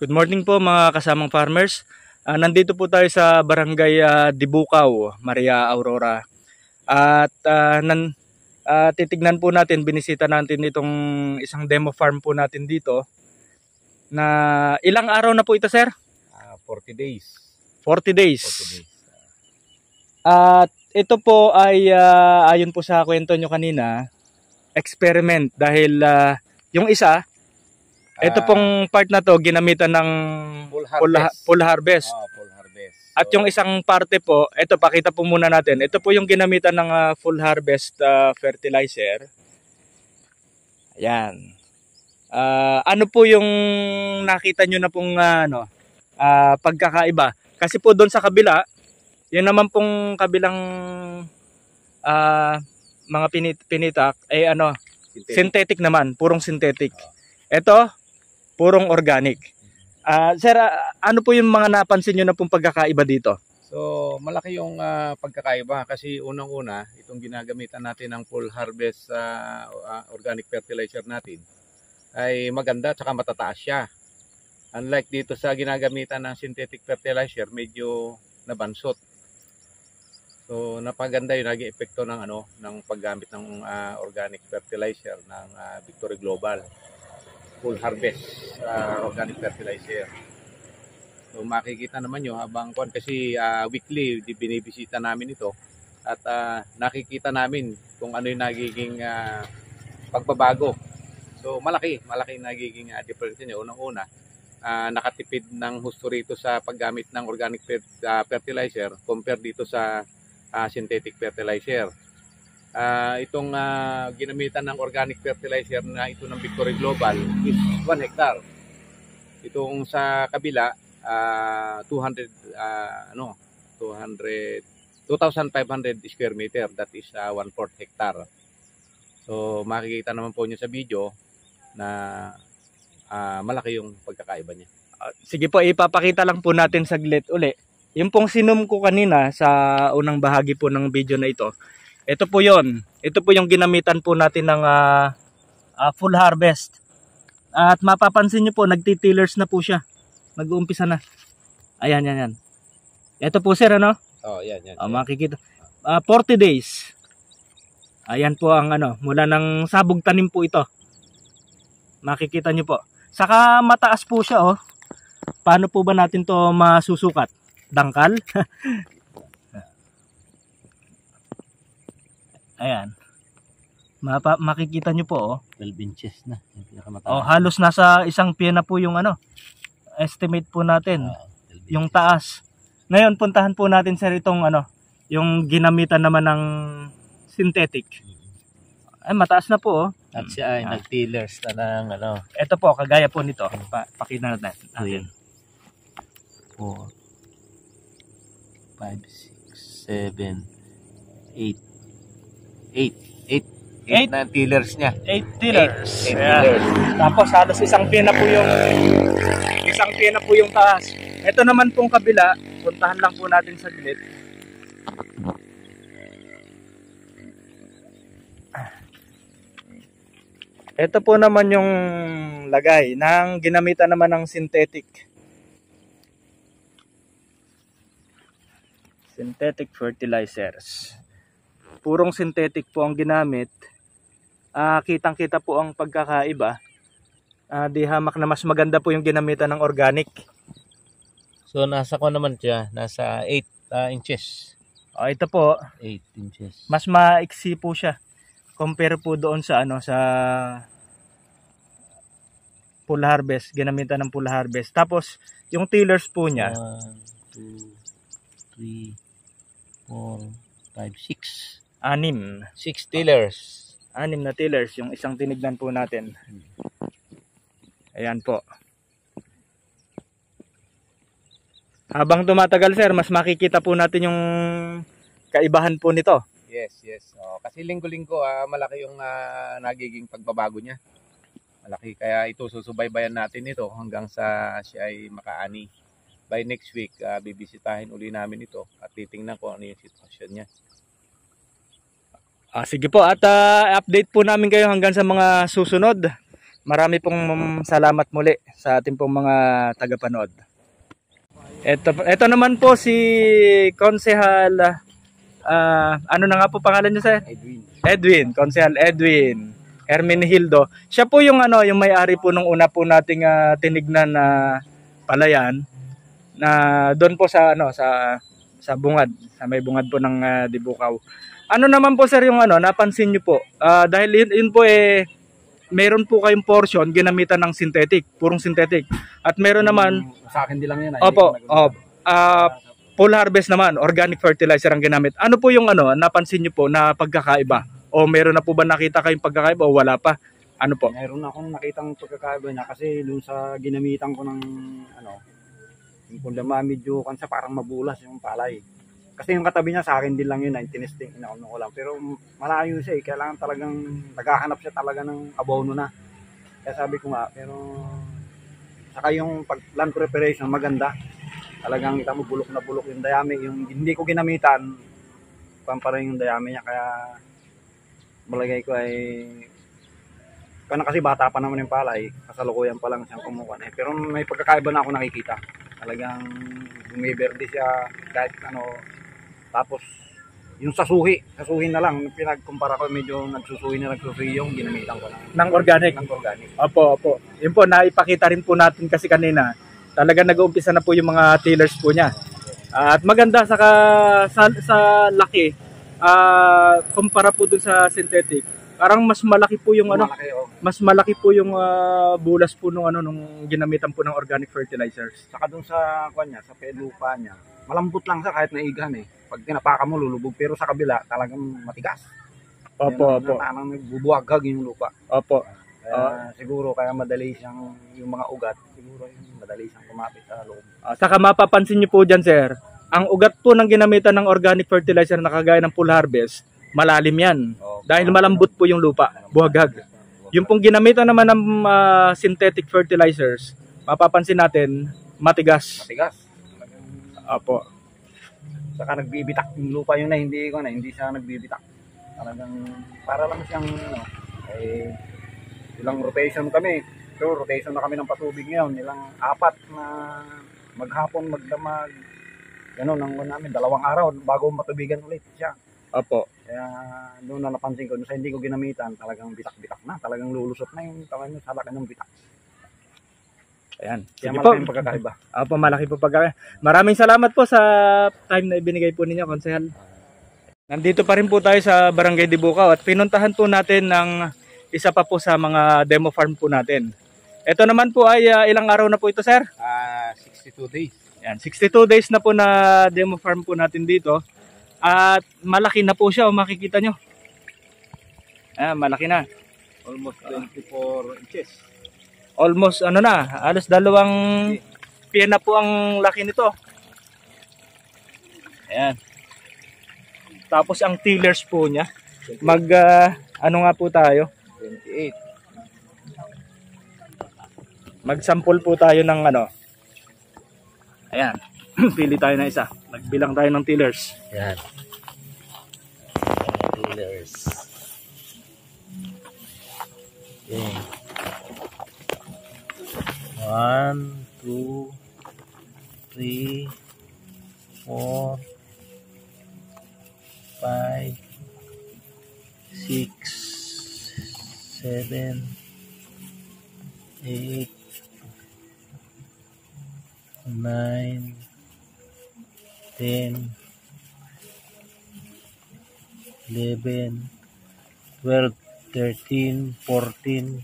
Good morning po mga kasamang farmers. Nandito po tayo sa Barangay Dibukaw, Maria Aurora. At titignan po natin, binisita natin itong isang demo farm po natin dito. Na ilang araw na po ito, sir? 40 days. 40 days. 40 days. At ito po ay ayon po sa kwento nyo kanina, experiment dahil yung isa, ito pong part na to ginamitan ng full harvest. Full harvest. At yung isang parte po, ito pakita po muna natin. Ito po yung ginamitan ng full harvest fertilizer. Ayan. Ano po yung nakita nyo na pong pagkakaiba? Kasi po doon sa kabila, yun naman pong kabilang mga pinitak ay synthetic naman, purong synthetic. Ito, purong organic. Sir, ano po yung mga napansin nyo na pong pagkakaiba dito? So, malaki yung pagkakaiba kasi unang-una, itong ginagamitan natin ng full harvest organic fertilizer natin ay maganda at saka matataas siya. Unlike dito sa ginagamitan ng synthetic fertilizer, medyo nabansot. So, napaganda yung naging epekto ng ng paggamit ng organic fertilizer ng Victory Global. Full harvest organic fertilizer. So makikita naman nyo habang kasi weekly binibisita namin ito at nakikita namin kung ano yung nagiging pagbabago. So malaki nagiging difference niya. Unang-una, nakatipid ng husto rito sa paggamit ng organic fertilizer compare dito sa synthetic fertilizer. Itong ginamitan ng organic fertilizer na ito ng Victory Global is 1 hectare. Itong sa kabila 2,500 square meter, that is 1/4 hectare. So makikita naman po niyo sa video na malaki yung pagkakaiba niya. Sige po, ipapakita lang po natin saglit uli. Yung pong sinom ko kanina sa unang bahagi po ng video na ito. Ito po yon. Ito po yung ginamitan po natin ng full harvest. At mapapansin nyo po, nagtitillers na po siya. Nag-uumpisa na. Ayan, yan. Ito po sir, ano? Yan. Makikita. 40 days. Ayan po ang mula ng sabog tanim po ito. Makikita nyo po. Saka mataas po siya, oh. Paano po ba natin to masusukat? Dangkal? Ayan. Makikita nyo po, oh. 12 inches na. Halos nasa isang pie na po yung estimate po natin. Yung taas. Ngayon, puntahan po natin sir itong yung ginamitan naman ng synthetic. Ay, mataas na po, oh. At siya ay nag-tillers na ng Ito po, kagaya po nito. Pakita natin. 4, 5, 6, 7, 8. 8 na tillers niya. 8 tillers. 8 tillers. Tapos halos isang pie na po yung taas. Ito naman pong kabila, puntahan lang po natin saglit. Ito po naman yung lagay ng ginamitan naman ng synthetic fertilizers. Purong synthetic po ang ginamit. Kitang-kita po ang pagkakaiba. Di hamak na mas maganda po yung ginamitan ng organic. So nasa ko naman siya, nasa 8 inches. Ito po, 8 inches. mas maiksi po siya compare po doon sa sa full harvest, ginamitan ng full harvest. Tapos yung tillers po niya 1, 2, 3, 4, 5, 6. 6 tillers. 6 na tillers, yung isang tinignan po natin. Ayan po. Habang tumatagal sir, mas makikita po natin yung kaibahan po nito. Yes. Kasi linggo-linggo malaki yung nagiging pagbabago niya. Malaki, kaya ito susubaybayan natin ito hanggang sa siya ay makaani. By next week, bibisitahin uli namin ito at titingnan ko ano yung sitwasyon niya. Sige po, at update po namin kayo hanggang sa mga susunod. Marami pong salamat muli sa ating pong mga tagapanood. Ito naman po si Konsehal, ano na nga po pangalan niyo, sir? Edwin, Konsehal Edwin Hermenegildo. Siya po yung yung may-ari po nung una po nating tinignan na palayan na doon po sa sa bungad, sa may bungad po ng Dibukaw. Ano naman po, sir, yung napansin niyo po? Dahil yun po meron po kayong portion ginamitan ng synthetic, purong synthetic. At meron naman Sa akin din lang yan. opo, full harvest naman, organic fertilizer ang ginamit. Ano po yung napansin niyo po na pagkakaiba? O meron na po ba nakita kayong pagkakaiba o wala pa? Ano po? Meron akong nakitang pagkakaiba niya kasi doon sa ginamitan ko ng yung pundama medyo kansa parang mabulas yung palay. Kasi yung katabi niya sa akin din lang yun, tinesting inaano ko lang. Pero malayo siya kailangan talagang naghahanap siya talaga ng abono na. Kaya sabi ko nga, pero saka yung pag land preparation maganda. Talagang kita mo bulok na bulok yung dayami. Yung hindi ko ginamitan, pampara yung dayami niya. Kaya malagay ko ay kana kasi bata pa naman yung palay, kasalukuyan pa lang siyang kumukuha. Pero may pagkakaiba na ako nakikita. Talagang bumiberde siya kahit tapos yung sasuhi na lang pinagkumpara ko, medyo nagsusuhi yung ginamitan ko Ng organic. Opo. Yun po, naipakita rin po natin kasi kanina. Talaga nag-uumpisa na po yung mga tillers po niya. At maganda sa laki, kumpara po dun sa synthetic. Parang mas malaki po yung mas malaki po yung bulas po nung ginamitan po ng organic fertilizers. Saka dun sa kanya, sa pelupa niya, malambot lang siya kahit naigan Pag tinapakan mo lulubog, pero sa kabila talagang matigas. Opo. Parang nagbubuhaghag yung lupa. Opo. Siguro kaya madali siyang yung mga ugat, siguro yung madali siyang kumapit sa loob. Saka mapapansin niyo po diyan, sir, ang ugat po ng ginamitan ng organic fertilizer na kagaya ng full harvest, malalim yan. Dahil malambot po yung lupa, buhaghag. Yung pong ginamitan naman ng synthetic fertilizers, mapapansin natin, matigas. Opo. Saka nagbibitak yung lupa yun hindi siya nagbibitak. Talagang para lang siyang ilang rotation kami. So rotation na kami ng patubig ngayon, ilang 4 na maghapon, magdamag. Ganun ang namin, 2 araw bago matubigan ulit siya. Opo. Kaya doon na napansin ko, doon sa hindi ko ginamitan, talagang bitak-bitak na, talagang lulusot na yung tawag sa laki ng bitak. Ayan. Kaya Sige malaki po. yung pagkakaiba. Opo, malaki po pagkakaiba. Maraming salamat po sa time na ibinigay po ninyo, Konsehal. Nandito pa rin po tayo sa Barangay Dibukaw at pinuntahan po natin ng isa pa po sa mga demo farm po natin. Ito naman po ay ilang araw na po ito, sir? 62 days. Yan, 62 days na po na demo farm po natin dito. At malaki na po siya, makikita nyo. Malaki na. Almost 24 inches. Almost alos 2 piye na po ang laki nito. Ayan. Tapos ang tillers po niya, ano nga po tayo? 28. Mag-sample po tayo ng Ayan. Pili tayo ng isa. Magbilang tayo ng tillers. Yan. Tillers. Okay. 1, 2, 3, 4, 5, 6, 7, 8, 9, 10, 11, 12, 13, 14,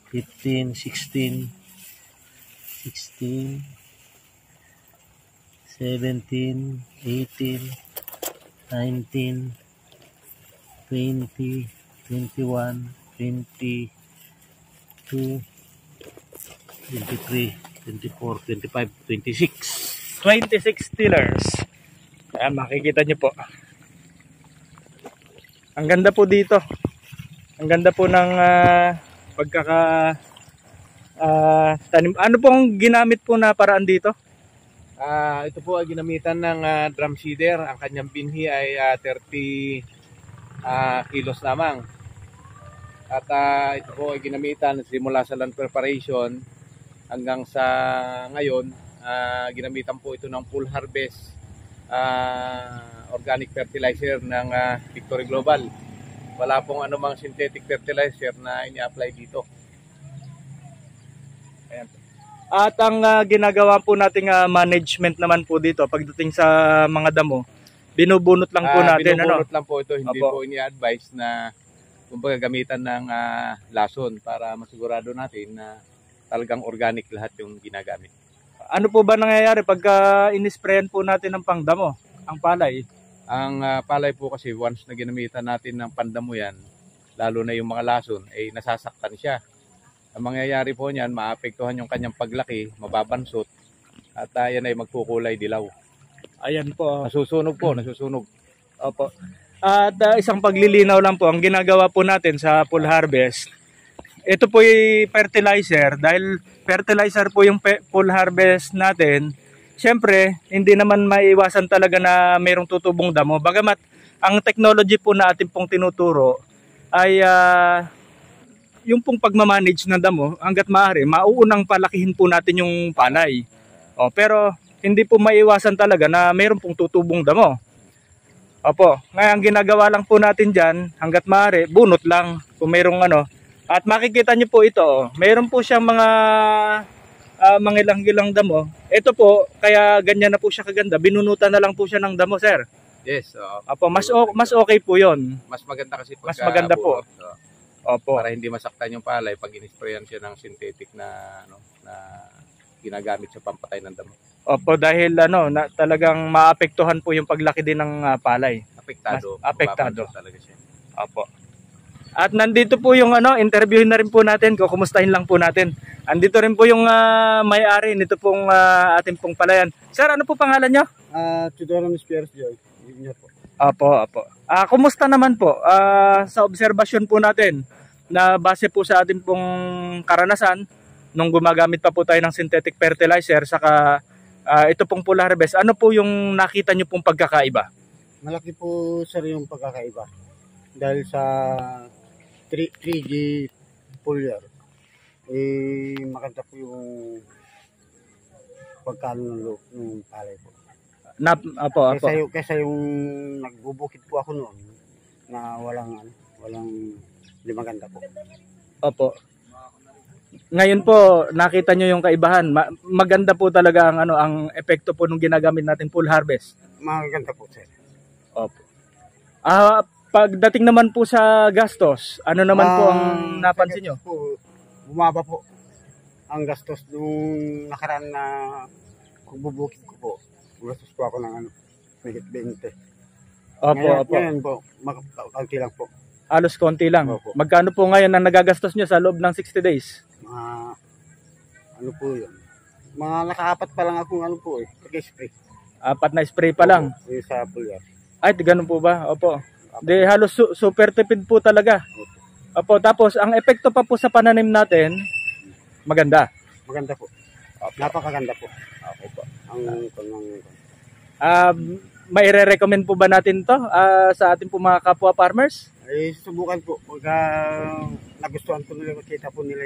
15, 16, 17, 18, 19, 20, 21, 22, 23, 24, 25, 26. 26 tillers. Ayan, makikita nyo po. Ang ganda po dito. Ang ganda po ng tanim. Ano pong ginamit po na paraan dito? Ito po ay ginamitan ng drum seeder. Ang kanyang binhi ay 30 kilos lamang. At ito po ay ginamitan simula sa land preparation hanggang sa ngayon. Ginamitan po ito ng full harvest organic fertilizer ng Victory Global. Wala pong anumang synthetic fertilizer na ini-apply dito. Ayan. At ang ginagawa po nating management naman po dito pagdating sa mga damo, binubunot lang po natin. Binubunot lang po ito, hindi Opo. po ini-advise na kumbaga gamitan ng lason para masigurado natin na talagang organic lahat yung ginagamit. Ano po ba nangyayari pagka inisprayan po natin ng pangdamo, ang palay? Ang palay po kasi once na ginamitan natin ng pandamo yan, lalo na yung mga lason, ay nasasaktan siya. Ang mangyayari po niyan, maapektuhan yung kanyang paglaki, mababansot, at yan ay magkukulay dilaw. Ayan po. Nasusunog po, nasusunog. Opo. At isang paglilinaw lang po, ang ginagawa po natin sa full harvest, ito po yung fertilizer. Dahil fertilizer po yung full harvest natin, syempre, hindi naman maiwasan talaga na mayroong tutubong damo. Bagamat ang technology po na ating pong tinuturo ay yung pong pagmamanage ng damo, hanggat maaari, mauunang palakihin po natin yung palay. Pero hindi po maiwasan talaga na mayroong pong tutubong damo. Opo, ngayon ang ginagawa lang po natin dyan, hanggat maaari, bunot lang kung mayroong ano. At makikita nyo po ito, mayroon po siyang mga mangilang-gilang damo. Ito po, kaya ganyan na po siya kaganda. Binunutan na lang po siya ng damo, sir. Yes. Opo, mas okay po yon. Mas maganda kasi pagka Mas maganda po. bunot, Opo. para hindi masaktan yung palay pag inisprayan siya ng synthetic na ginagamit sa pampatay ng damo. Opo, dahil talagang maapektuhan po yung paglaki din ng palay. Apektado. Apektado. Mababansot talaga siya. Opo. At nandito po yung interviewin na rin po natin, kukumustahin lang po natin. Andito rin po yung may-ari nito pong ating pong palayan. Sir, ano po pangalan nyo? Tudoran Spears Joy. Junior po. Opo. Kumusta naman po sa obserbasyon po natin na base po sa ating pong karanasan nung gumagamit pa po tayo ng synthetic fertilizer saka ito pong full harvest, ano po yung nakita nyo pong pagkakaiba? Malaki po sir yung pagkakaiba. Dahil sa 3G foliar, maganda po yung pagkano ng palay po. Opo. Kesa yung nagbubukid po ako noon na walang hindi maganda po. Opo. Ngayon po, nakita nyo yung kaibahan. Maganda po talaga ang epekto po nung ginagamit natin full harvest. Maganda po sir. Opo. Pagdating naman po sa gastos, ano naman po ang napansin nyo? Po, bumaba po ang gastos nung nakaraan na bubukid ko po. Gastos po ako ng higit 20. Opo. Ngayon po, kaunti lang po. Halos konti lang. Opo. Magkano po ngayon ang nagagastos nyo sa loob ng 60 days? Ano po yun? Mga nakaapat pa lang akong pag-spray. 4 na spray pa lang. Opo, yung sa foliar. Ay, ganun po ba? Opo. De halos super tipid po talaga. Opo, tapos ang epekto pa po sa pananim natin, maganda. Maganda po. Napakaganda po. Okay po. Maire-recommend po ba natin to sa ating po mga kapwa farmers? Subukan po. Pagka nagustuhan po nila, makita po nila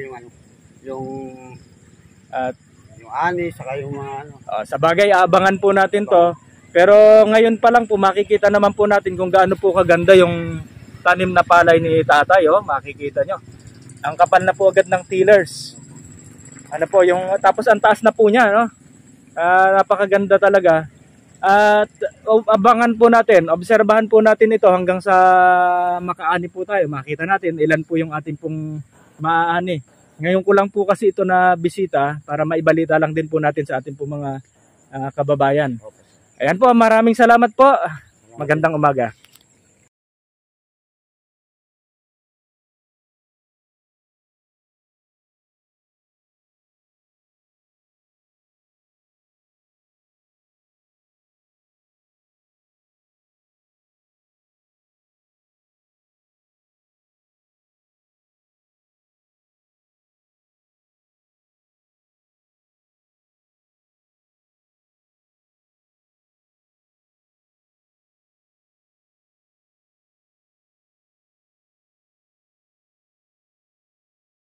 yung ani, saka yung mga sa bagay, abangan po natin to. Pero ngayon pa lang po, makikita naman po natin kung gaano po kaganda yung tanim na palay ni tatay. Makikita nyo. Ang kapal na po agad ng tillers. Tapos ang taas na po niya, no? Napakaganda talaga. At abangan po natin, obserbahan po natin ito hanggang sa makaani po tayo. Makita natin ilan po yung ating pong maaani. Ngayon ko lang po kasi ito na bisita para maibalita lang din po natin sa ating pong mga kababayan. Ayan po, maraming salamat po. Magandang umaga.